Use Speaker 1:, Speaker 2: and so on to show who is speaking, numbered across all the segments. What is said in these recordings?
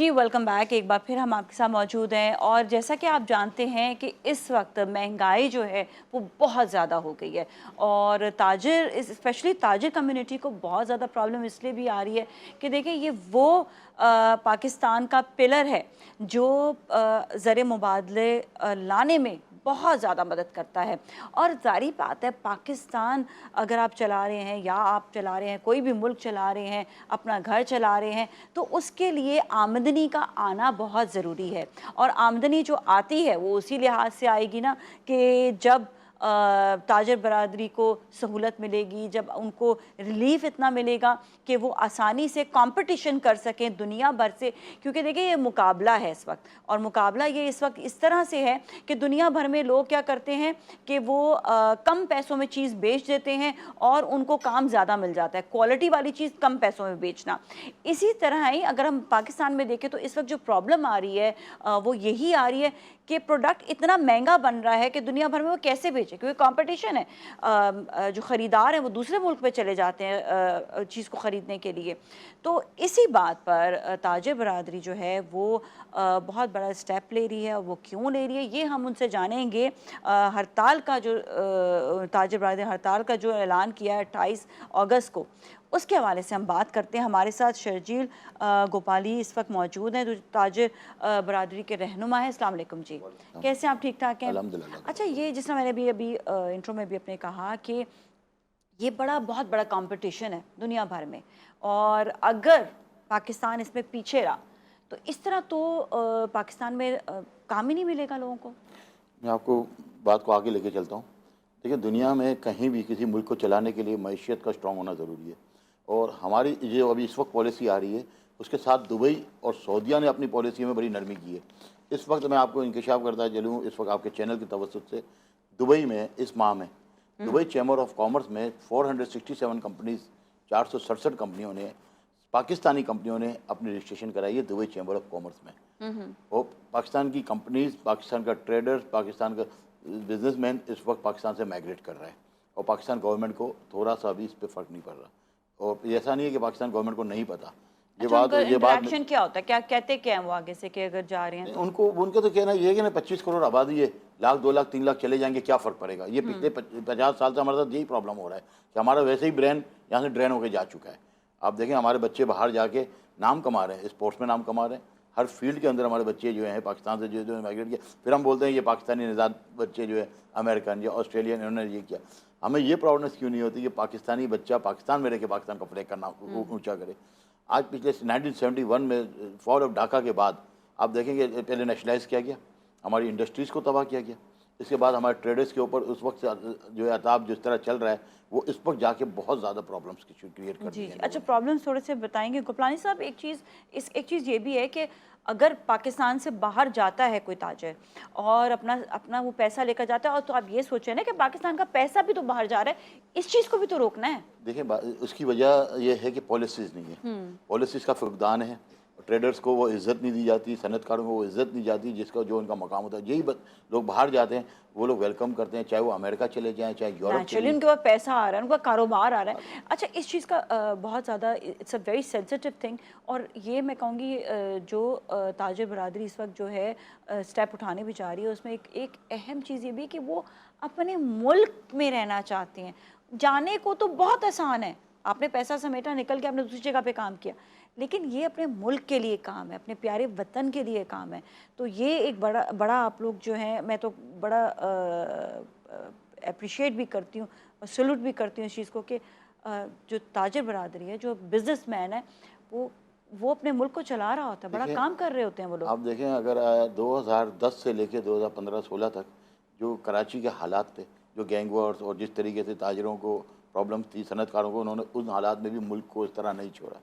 Speaker 1: जी, welcome back. एक बार फिर हम आपके साथ मौजूद हैं और जैसा कि आप जानते हैं कि इस वक्त महंगाई जो है वो बहुत ज़्यादा हो गई है और ताजिर स्पेशली ताजिर कम्युनिटी को बहुत ज़्यादा प्रॉब्लम इसलिए भी आ रही है कि देखिए ये वो पाकिस्तान का पिलर है जो ज़र मुबादले लाने में बहुत ज़्यादा मदद करता है। और ज़ाहिर बात है, पाकिस्तान अगर आप चला रहे हैं या आप चला रहे हैं, कोई भी मुल्क चला रहे हैं, अपना घर चला रहे हैं, तो उसके लिए आमदनी का आना बहुत ज़रूरी है। और आमदनी जो आती है वो उसी लिहाज से आएगी ना कि जब ताजर बरादरी को सहूलत मिलेगी, जब उनको रिलीफ इतना मिलेगा कि वो आसानी से कंपटीशन कर सकें दुनिया भर से। क्योंकि देखिए ये मुकाबला है इस वक्त, और मुकाबला ये इस वक्त इस तरह से है कि दुनिया भर में लोग क्या करते हैं कि वो कम पैसों में चीज़ बेच देते हैं और उनको काम ज़्यादा मिल जाता है, क्वालिटी वाली चीज़ कम पैसों में बेचना। इसी तरह ही अगर हम पाकिस्तान में देखें तो इस वक्त जो प्रॉब्लम आ रही है वो यही आ रही है कि प्रोडक्ट इतना महंगा बन रहा है कि दुनिया भर में वो कैसे बेचे, क्योंकि कंपटीशन है। जो ख़रीदार हैं वो दूसरे मुल्क में चले जाते हैं चीज़ को ख़रीदने के लिए। तो इसी बात पर ताजिर बरादरी जो है वो बहुत बड़ा स्टेप ले रही है, और वो क्यों ले रही है ये हम उनसे जानेंगे। हड़ताल का जो ताजिर बरादरी हड़ताल का जो ऐलान किया है 28 अगस्त को, उसके हवाले से हम बात करते हैं। हमारे साथ शर्जील गोपाली इस वक्त मौजूद हैं जो ताजिर बरादरी के रहनुमा है। अस्सलाम वालेकुम जी, कैसे हैं आप? ठीक ठाक हैं?
Speaker 2: अल्हम्दुलिल्लाह।
Speaker 1: अच्छा, ये जिस तरह मैंने भी अभी इंट्रो में भी अपने कहा कि ये बहुत बड़ा कंपटीशन है दुनिया भर में, और अगर पाकिस्तान इसमें पीछे रहा तो इस तरह तो पाकिस्तान में काम ही नहीं मिलेगा लोगों को।
Speaker 2: मैं आपको बात को आगे लेके चलता हूँ। देखिए, दुनिया में कहीं भी किसी मुल्क को चलाने के लिए मईशत का स्ट्रॉन्ग होना ज़रूरी है, और हमारी जो अभी इस वक्त पॉलिसी आ रही है उसके साथ दुबई और सऊदीया ने अपनी पॉलिसी में बड़ी नरमी की है। इस वक्त मैं आपको इंकशाफ करता चलूँ, इस वक्त आपके चैनल की तवज्जुह से दुबई में इस माह में दुबई चैम्बर ऑफ कॉमर्स में 467 कंपनीज 467 कंपनियों ने, पाकिस्तानी कंपनियों ने अपनी रजिस्ट्रेशन कराई है दुबई चैम्बर ऑफ कॉमर्स में। और पाकिस्तान की कंपनीज, पाकिस्तान का ट्रेडर्स, पाकिस्तान का बिजनेसमैन इस वक्त पाकिस्तान से माइग्रेट कर रहा है, और पाकिस्तान गवर्नमेंट को थोड़ा सा भी इस पर फ़र्क नहीं पड़ रहा। और ऐसा नहीं है कि पाकिस्तान गवर्नमेंट को नहीं पता।
Speaker 1: अच्छा, उनका
Speaker 2: ये बात
Speaker 1: इंटरेक्शन क्या होता है, क्या कहते क्या हैं वो आगे से कि अगर जा रहे हैं तो?
Speaker 2: उनको उनका तो कहना ये है कि ना 25 करोड़ आबादी है, लाख 2 लाख 3 लाख चले जाएंगे, क्या फ़र्क पड़ेगा। ये पिछले 50 साल से हमारे साथ यही प्रॉब्लम हो रहा है कि हमारा वैसे ही ब्रेन यहाँ से ड्रेन होकर जा चुका है। आप देखें, हमारे बच्चे बाहर जाके नाम कमा रहे हैं, स्पोर्ट्स में नाम कमा रहे हैं, हर फील्ड के अंदर हमारे बच्चे जो हैं पाकिस्तान से जो माइग्रेट किया। फिर हम बोलते हैं ये पाकिस्तानी निजात बच्चे जो है अमेरिकन या ऑस्ट्रेलियन, इन्होंने ये किया। हमें ये प्रॉब्लम क्यों नहीं होती कि पाकिस्तानी बच्चा पाकिस्तान में रह के पाकिस्तान का फ्लैग करना ऊँचा करे। आज पिछले 1971 में फॉल ऑफ ढाका के बाद आप देखेंगे, पहले नेशनलाइज किया गया, हमारी इंडस्ट्रीज़ को तबाह किया गया। इसके बाद हमारे ट्रेडर्स के ऊपर उस वक्त से जो है अताब जिस तरह चल रहा है, वो इस वक्त जाके बहुत ज़्यादा प्रॉब्लम्स की क्रिएट कर
Speaker 1: जी
Speaker 2: रही है।
Speaker 1: अच्छा, प्रॉब्लम्स थोड़े से बताएंगे गोपलानी साहब। एक चीज़ ये भी है कि अगर पाकिस्तान से बाहर जाता है कोई ताजिर और अपना अपना वो पैसा लेकर जाता है, और तो आप ये सोचें ना कि पाकिस्तान का पैसा भी तो बाहर जा रहा है, इस चीज़ को भी तो रोकना है।
Speaker 2: देखिए, उसकी वजह यह है कि पॉलिसीज़ नहीं है, पॉलिसीज़ का फुकदान है। ट्रेडर्स को वो इज़्ज़त नहीं दी जाती, सनतकारों को वो इज़्ज़त नहीं जाती जिसका जो उनका मकाम होता है। यही लोग बाहर जाते हैं, वो लोग वेलकम करते हैं, चाहे वो अमेरिका चले जाएँ, चाहे यूरोप चले
Speaker 1: नेचुरली उनके पास पैसा आ रहा है, उनका कारोबार आ रहा है। अच्छा, इस चीज़ का बहुत ज़्यादा it's a very sensitive thing, और ये मैं कहूँगी जो ताजिर बरादरी इस वक्त जो है स्टेप उठाने भी जा रही है, उसमें एक अहम चीज़ ये भी है कि वो अपने मुल्क में रहना चाहते हैं। जाने को तो बहुत आसान है, आपने पैसा समेटा, निकल के आपने दूसरी जगह पे काम किया, लेकिन ये अपने मुल्क के लिए काम है, अपने प्यारे वतन के लिए काम है। तो ये एक बड़ा बड़ा आप लोग जो हैं, मैं तो बड़ा अप्रिशिएट भी करती हूँ और सैल्यूट भी करती हूँ इस चीज़ को कि जो ताजिर बरादरी है, जो बिजनेसमैन है, वो अपने मुल्क को चला रहा होता है, बड़ा
Speaker 2: देखिए,
Speaker 1: काम कर रहे होते हैं वो लोग।
Speaker 2: आप देखें, अगर 2010 से लेके 2015-16 तक जो कराची के हालात थे, जो गैंग वॉर्स और जिस तरीके से ताजिरों को प्रॉब्लम थी, सनतकारों को, उन्होंने उन हालात में भी मुल्क को इस तरह नहीं छोड़ा।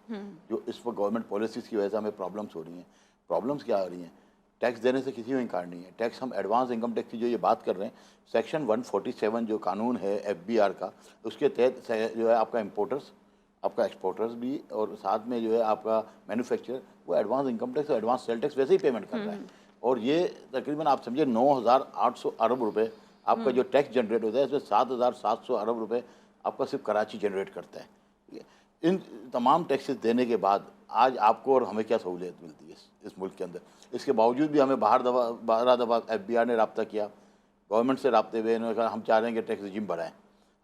Speaker 2: जो इस वक्त गवर्नमेंट पॉलिसीज़ की वजह से हमें प्रॉब्लम्स हो रही हैं। प्रॉब्लम्स क्या आ रही हैं? टैक्स देने से किसी को इनकार नहीं है। टैक्स, हम एडवांस इनकम टैक्स की जो ये बात कर रहे हैं, सेक्शन 147 जो कानून है FBR का, उसके तहत जो है आपका इम्पोर्टर्स, आपका एक्सपोर्टर्स भी, और साथ में जो है आपका मैन्युफैक्चरर, वो एडवांस इनकम टैक्स और एडवांस सेल टैक्स वैसे ही पेमेंट कर रहा है। और ये तकरीबन आप समझिए 9,800 अरब रुपए आपका जो टैक्स जनरेट होता है, इसमें 7,700 अरब रुपए आपका सिर्फ कराची जनरेट करता है। ठीक है? इन तमाम टैक्सेस देने के बाद आज आपको और हमें क्या सहूलियत मिलती है इस मुल्क के अंदर। इसके बावजूद भी हमें 12 दफ़ा FBI ने रब्ता किया, गवर्नमेंट से रब्ते हुए इन्होंने कहा हम चाह रहे हैं कि टैक्स रिजीम बढ़ाएं।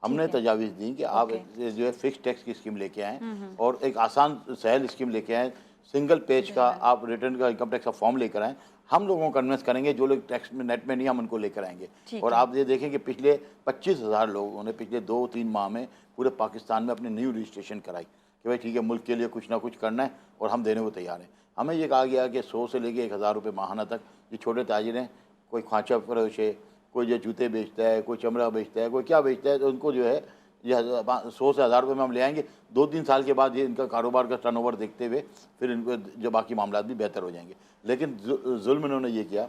Speaker 2: हमने तजावीज़ दी कि आप जो है फिक्स टैक्स की स्कीम लेके आएँ और एक आसान सहल स्कीम लेके आएँ, सिंगल पेज का आप रिटर्न का इनकम टैक्स का फॉर्म लेकर आएँ। हम लोगों को कन्विंस करेंगे, जो लोग टैक्स में नेट में नहीं, हम उनको लेकर आएंगे। और आप ये देखें कि पिछले 25,000 लोगों ने पिछले 2-3 माह में पूरे पाकिस्तान में अपनी न्यू रजिस्ट्रेशन कराई कि भाई ठीक है, मुल्क के लिए कुछ ना कुछ करना है और हम देने को तैयार हैं। हमें ये कहा गया कि 100 से लेके 1,000 रुपये माहाना तक ये छोटे ताजिर हैं, कोई खांचा फरोश है, कोई जो जूते बेचता है, कोई चमड़ा बेचता है, कोई क्या बेचता है, तो उनको जो है ये 100 से 1,000 रुपये में हम ले आएंगे। 2-3 साल के बाद ये इनका कारोबार का टर्नओवर देखते हुए फिर इनको जो बाकी मामला भी बेहतर हो जाएंगे। लेकिन जुल्म इन्होंने ये किया,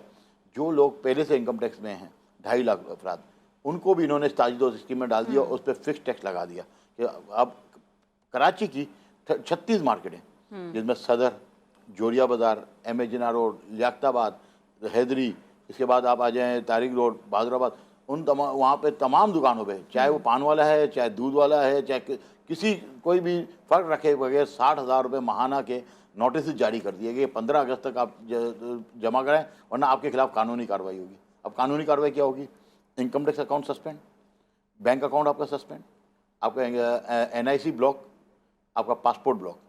Speaker 2: जो लोग पहले से इनकम टैक्स में हैं 2.5 लाख अफराद, उनको भी इन्होंने ताजिद स्कीम में डाल दिया और उस पर फिक्स टैक्स लगा दिया कि अब कराची की 36 मार्केटें जिसमें सदर, जोरिया बाज़ार, MA जिन्ना रोड, लियाकताबाद, हैदरी, इसके बाद आप आ जाएँ तारिक रोड, बहादुराबाद, उन तमाम वहाँ पे तमाम दुकानों पे, चाहे वो पान वाला है, चाहे दूध वाला है, चाहे किसी कोई भी फ़र्क रखे बगैर 60,000 रुपये माहाना के नोटिस जारी कर दिए कि 15 अगस्त तक आप जमा कराएं वरना आपके खिलाफ कानूनी कार्रवाई होगी। अब कानूनी कार्रवाई क्या होगी? Income tax account suspend, bank account आपका सस्पेंड, आपका NIC ब्लॉक, आपका पासपोर्ट ब्लॉक।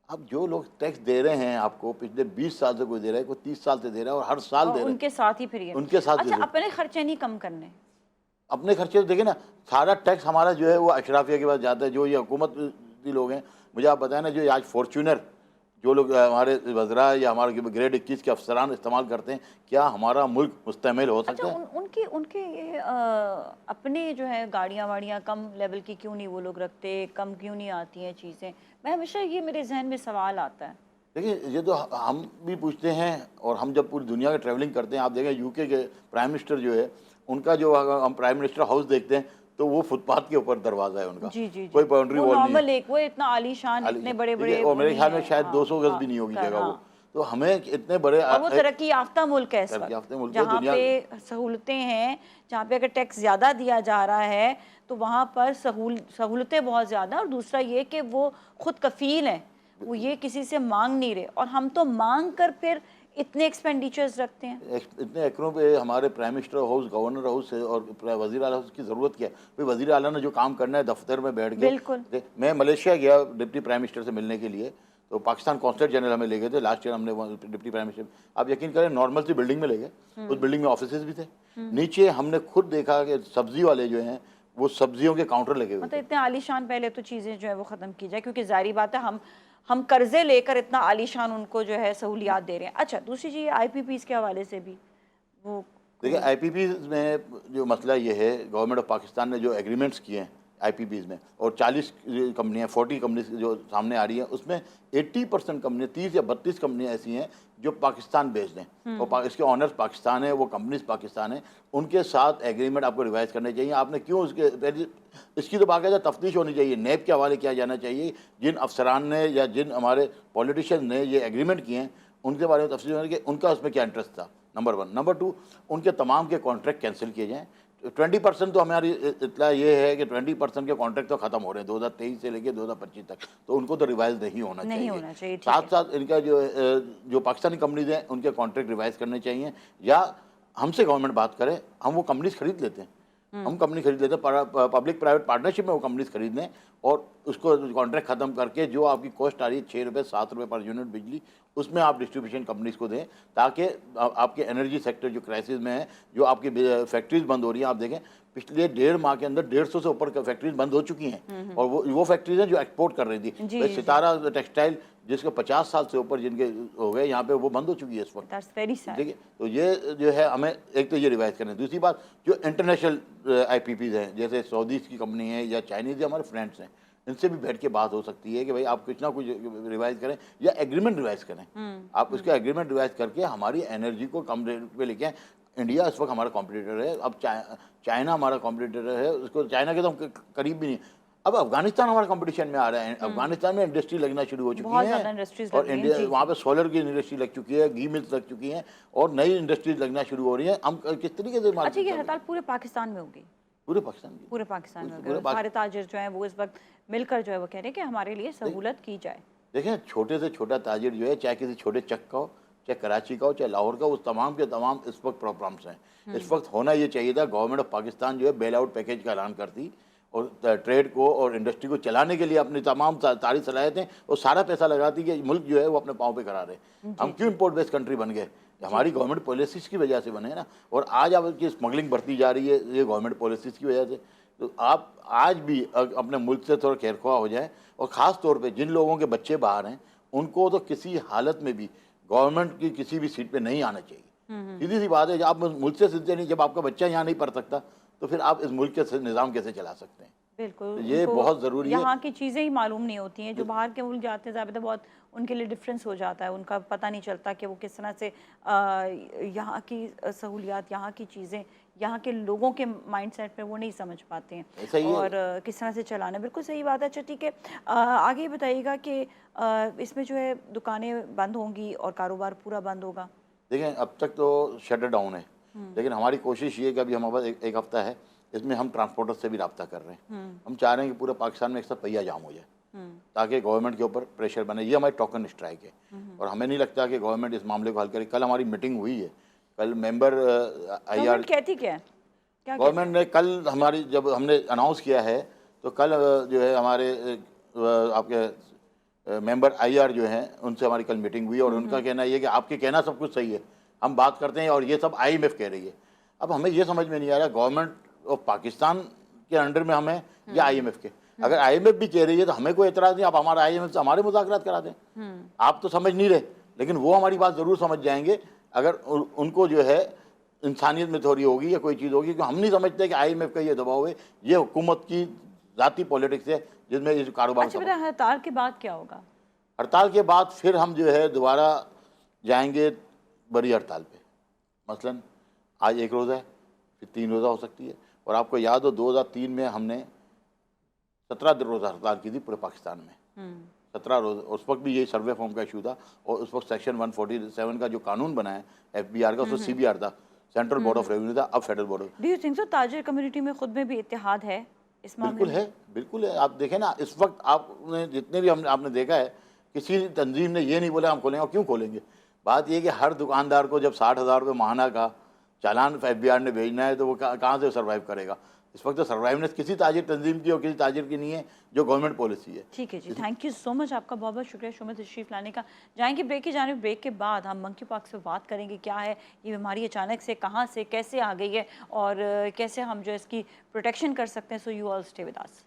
Speaker 2: अब जो लोग टैक्स दे रहे हैं आपको, पिछले 20 साल से कोई दे रहा है, कोई 30 साल से दे रहा है और हर साल दे रहा है,
Speaker 1: उनके साथ ही फिर ये
Speaker 2: उनके साथ।
Speaker 1: अच्छा, अपने खर्चे नहीं कम करने,
Speaker 2: अपने खर्चे देखें ना, सारा टैक्स हमारा जो है वो अशराफिया के पास जाता है, जो ये हुकूमत के लोग हैं। मुझे आप बताएं ना, जो आज फॉर्च्यूनर जो लोग हमारे वज़रा या हमारे ग्रेड 21 के अफसरान इस्तेमाल करते हैं, क्या हमारा मुल्क मुस्तमिल हो सकता है?
Speaker 1: उनके उनके ये अपने जो है गाड़ियाँ वाड़ियाँ कम लेवल की क्यों नहीं वो लोग रखते, कम क्यों नहीं आती हैं चीज़ें? मैं हमेशा ये मेरे जहन में सवाल आता है।
Speaker 2: देखिए, ये तो हम भी पूछते हैं और हम जब पूरी दुनिया की ट्रैवलिंग करते हैं, आप देखें UK के प्राइम मिनिस्टर जो है, उनका जो हम प्राइम मिनिस्टर हाउस देखते हैं तो वो फुटपाथ के ऊपर दरवाजा है उनका।
Speaker 1: जी।
Speaker 2: कोई बाउंड्री वॉल नहीं है।
Speaker 1: एक वो इतना आलीशान, इतने बड़े-बड़े,
Speaker 2: और मेरे ख्याल में शायद 200 गज भी नहीं होगी जगह वो। तो हमें इतने बड़े,
Speaker 1: और वो तरक्की याफ्ता मुल्क है इस वक्त, जहाँ पे सहूलतें हैं, जहाँ पे अगर टैक्स ज़्यादा दिया जा रहा है तो वहाँ पर सहूलतें बहुत ज़्यादा। और दूसरा ये कि वो खुद कफील हैं, वो ये किसी से मांग नहीं रहे, और हम तो मांग कर फिर इतने एक्सपेंडिचर्स रखते हैं।
Speaker 2: इतने एकड़ों पे हमारे prime minister house, governor house और वज़ीर आला हाउस की ज़रूरत क्या है? भाई वज़ीर आला ने जो काम करना है दफ्तर में बैठ के।
Speaker 1: बिल्कुल।
Speaker 2: मैं मलेशिया गया डिप्टी प्राइम मिनिस्टर से मिलने के लिए, तो पाकिस्तान कॉन्सुलेट जनरल हमें ले गए थे लास्ट ईयर। हमने डिप्टी प्राइम मिनिस्टर, आप यकीन करें, नॉर्मल सी बिल्डिंग में ले गए, उस बिल्डिंग में ऑफिसेज भी थे। नीचे हमने खुद देखा कि सब्जी वाले जो हैं वो सब्जियों के काउंटर लगे हुए।
Speaker 1: मतलब इतने आलीशान पहले तो चीज़ें जो है वो ख़त्म की जाए, क्योंकि जाहिर बात है हम कर्जे लेकर इतना आलीशान उनको जो है सहूलियात दे रहे हैं। अच्छा, दूसरी चीज़ IPPs के हवाले से भी वो
Speaker 2: देखिए, IPPs में जो मसला ये है, गवर्नमेंट ऑफ पाकिस्तान ने जो एग्रीमेंट्स किए हैं IPPs में, और 40 कंपनियाँ, 40 कंपनी जो सामने आ रही हैं, उसमें 80% कंपनियाँ, 30 या 32 कंपनियाँ ऐसी हैं जो पाकिस्तान बेस्ड हैं और इसके ऑनर्स पाकिस्तान है, वो कंपनीज पाकिस्तान है। उनके साथ एग्रीमेंट आपको रिवाइज करने चाहिए। आपने क्यों इसकी तो बाकायदा तफ्तीश होनी चाहिए, NAB के हवाले किया जाना चाहिए। जिन अफसरान ने या जिन हमारे पॉलिटिशियन ने ये एग्रीमेंट किए हैं उनके बारे में तफ्तीश होनी कि उनका उसमें क्या इंटरेस्ट था, नंबर 1। नंबर 2, उनके तमाम के कॉन्ट्रैक्ट कैंसिल किए जाएँ। 20% तो हमारी इतला ये है कि 20% के कॉन्ट्रैक्ट तो ख़त्म हो रहे हैं 2023 से लेके 2025 तक, तो उनको तो रिवाइज नहीं होना चाहिए। साथ साथ इनका जो पाकिस्तानी कंपनीज हैं उनके कॉन्ट्रैक्ट रिवाइज करने चाहिए, या हमसे गवर्नमेंट बात करे, हम वो कंपनीज खरीद लेते हैं, हम कंपनी खरीद लेते हैं, पब्लिक प्राइवेट पार्टनरशिप में वो कंपनीज खरीद लें और उसको कॉन्ट्रैक्ट ख़त्म करके जो आपकी कॉस्ट आ रही है 6 रुपये 7 रुपये पर यूनिट बिजली, उसमें आप डिस्ट्रीब्यूशन कंपनीज को दें, ताकि आपके एनर्जी सेक्टर जो क्राइसिस में है, जो आपकी फैक्ट्रीज बंद हो रही हैं, आप देखें पिछले 1.5 माह के अंदर 150 से ऊपर फैक्ट्रीज बंद हो चुकी हैं और वो फैक्ट्रीज हैं जो एक्सपोर्ट कर रही थी। सितारा टेक्सटाइल जिसके 50 साल से ऊपर जिनके हो गए, यहाँ पे वो बंद हो चुकी है इस वक्त। देखिए, तो ये जो है हमें एक तो ये रिवाइज करना है। दूसरी बात, जो इंटरनेशनल IPPs हैं, जैसे सऊदीज़ की कंपनी है या चाइनीज़ या हमारे फ्रेंड्स हैं, इनसे भी बैठ के बात हो सकती है कि भाई आप कुछ ना कुछ रिवाइज करें या एग्रीमेंट रिवाइज करें। आप उसका एग्रीमेंट रिवाइज करके हमारी एनर्जी को कम रेट पे लेके आएं। इंडिया इस वक्त हमारा कॉम्पिटिटर है, अब चाइना हमारा कॉम्पिटिटर है, उसको चाइना के तो हम करीब भी नहीं। अब अफगानिस्तान हमारा कंपटीशन में आ रहा है। अफगानिस्तान में इंडस्ट्री लगना शुरू हो चुकी है और इंडिया वहाँ पे सोलर की इंडस्ट्री लग चुकी है, घी मिल्स लग चुकी हैं और नई इंडस्ट्रीज लगना शुरू हो रही है। हम किस तरीके से
Speaker 1: अच्छा, ये हड़ताल पूरे पाकिस्तान में होगी?
Speaker 2: पूरे पाकिस्तान
Speaker 1: में होगी। सारे ताजिर जो हैं वो इस वक्त मिलकर जो है वो कह रहे हैं कि हमारे लिए सहूलत की जाए।
Speaker 2: देखें, छोटे से छोटा ताजिर जो है, चाहे किसी छोटे चक का हो, चाहे कराची का हो, चाहे लाहौर का हो, उस तमाम के तमाम इस वक्त प्रॉब्लम्स हैं। इस वक्त होना ये चाहिए था, गवर्नमेंट ऑफ पाकिस्तान जो है बेल आउट पैकेज का ऐलान करती और ट्रेड को और इंडस्ट्री को चलाने के लिए अपनी तमाम सारी सलाहियतें और सारा पैसा लगाती कि मुल्क जो है वो अपने पाँव पे करा रहे। हम क्यों इम्पोर्ट बेस्ड कंट्री बन गए? हमारी गवर्नमेंट पॉलिसीज़ की वजह से बने ना। और आज आपकी स्मगलिंग बढ़ती जा रही है ये गवर्नमेंट पॉलिसीज़ की वजह से। तो आप आज भी अपने मुल्क से थोड़ा खैरख्वाह हो जाए, और ख़ास तौर पे जिन लोगों के बच्चे बाहर हैं उनको तो किसी हालत में भी गवर्नमेंट की किसी भी सीट पे नहीं आना चाहिए। सीधी सी बात है, जब आप मुल्क से सिलते नहीं, जब आपका बच्चा यहाँ नहीं पढ़ सकता तो फिर आप इस मुल्क के निज़ाम कैसे चला सकते हैं?
Speaker 1: बिल्कुल,
Speaker 2: ये बहुत ज़रूरी है।
Speaker 1: यहाँ की चीज़ें ही मालूम नहीं होती हैं, जो बाहर के मुल्क जाते हैं ज़्यादा बहुत उनके लिए डिफरेंस हो जाता है, उनका पता नहीं चलता कि वो किस तरह से यहाँ की सहूलियात, यहाँ की चीज़ें, यहाँ के लोगों के माइंडसेट पे वो नहीं समझ पाते हैं
Speaker 2: सही है।
Speaker 1: और किस तरह से चलाना। बिल्कुल सही बात है। अच्छा ठीक है, आगे बताइएगा कि इसमें जो है दुकानें बंद होंगी और कारोबार पूरा बंद होगा?
Speaker 2: देखें, अब तक तो शटर डाउन है, लेकिन हमारी कोशिश ये है कि अभी हमारे पास एक हफ्ता है, इसमें हम ट्रांसपोर्टर से भी रब्ता कर रहे हैं। हम चाह रहे हैं कि पूरे पाकिस्तान में एक साथ पहिया जाम हो जाए, ताकि गवर्नमेंट के ऊपर प्रेशर बने। ये हमारी टोकन स्ट्राइक है और हमें नहीं लगता कि गवर्नमेंट इस मामले को हल करे। कल हमारी मीटिंग हुई है, कल मेंबर IR
Speaker 1: कहती क्या है? क्या
Speaker 2: गवर्नमेंट ने कल हमारी जब हमने अनाउंस किया है तो कल जो है हमारे आपके मेंबर IR जो हैं उनसे हमारी कल मीटिंग हुई और उनका कहना ये है कि आपके कहना सब कुछ सही है, हम बात करते हैं और ये सब IMF कह रही है। अब हमें ये समझ में नहीं आ रहा गवर्नमेंट ऑफ पाकिस्तान के अंडर में हमें या IMF के। अगर IMF भी कह रही है तो हमें कोई एतराज़ नहीं, आप हमारा IMF से हमारे मुज़ाकरात करा दें। आप तो समझ नहीं रहे, लेकिन वो हमारी बात ज़रूर समझ जाएंगे अगर उनको जो है इंसानियत में थोड़ी होगी या कोई चीज़ होगी। क्योंकि हम नहीं समझते कि IMF का ये दबाव है, ये हुकूमत की ज़ाती पॉलिटिक्स है जिसमें इस कारोबार।
Speaker 1: अच्छा बेटा, हड़ताल के बाद क्या होगा?
Speaker 2: हड़ताल के बाद फिर हम जो है दोबारा जाएंगे बड़ी हड़ताल पे। मसलन आज एक रोज़ा है, फिर 3 रोज़ा हो सकती है। और आपको याद हो 2003 में हमने 17 रोज़ा हड़ताल की थी पूरे पाकिस्तान में। 17 रोज़, उस वक्त भी ये सर्वे फॉर्म का इशू था और उस वक्त सेक्शन 147 का जो कानून बना है FBR का, उसमें CBR था, सेंट्रल बोर्ड ऑफ रेवेन्यू था, अब federal board.
Speaker 1: Do you think so ताजिर कम्युनिटी में खुद में भी इत्तेहाद है इस मामले
Speaker 2: बिल्कुल
Speaker 1: में?
Speaker 2: है, बिल्कुल है। आप देखें ना, इस वक्त आपने जितने भी आपने देखा है, किसी तंजीम ने ये नहीं बोला हम खोलेंगे। और क्यों खोलेंगे? बात ये है कि हर दुकानदार को जब 60,000 रुपये माहाना का चालान FBR ने भेजना है तो वो कहाँ से सर्वाइव करेगा? इस वक्त तो सर्वाइवनेस किसी ताजिर तंजीम की और किसी ताजिर की नहीं है, जो गवर्नमेंट पॉलिसी है।
Speaker 1: ठीक है जी, थैंक यू सो मच, आपका बहुत बहुत शुक्रिया शो में तशरीफ़ लाने का। जाएंगे ब्रेक की जानिब। ब्रेक के बाद हम मंकी पॉक्स पे बात करेंगे, क्या है ये बीमारी, अचानक से कहाँ से कैसे आ गई है और कैसे हम जो इसकी प्रोटेक्शन कर सकते हैं। So you all stay with us.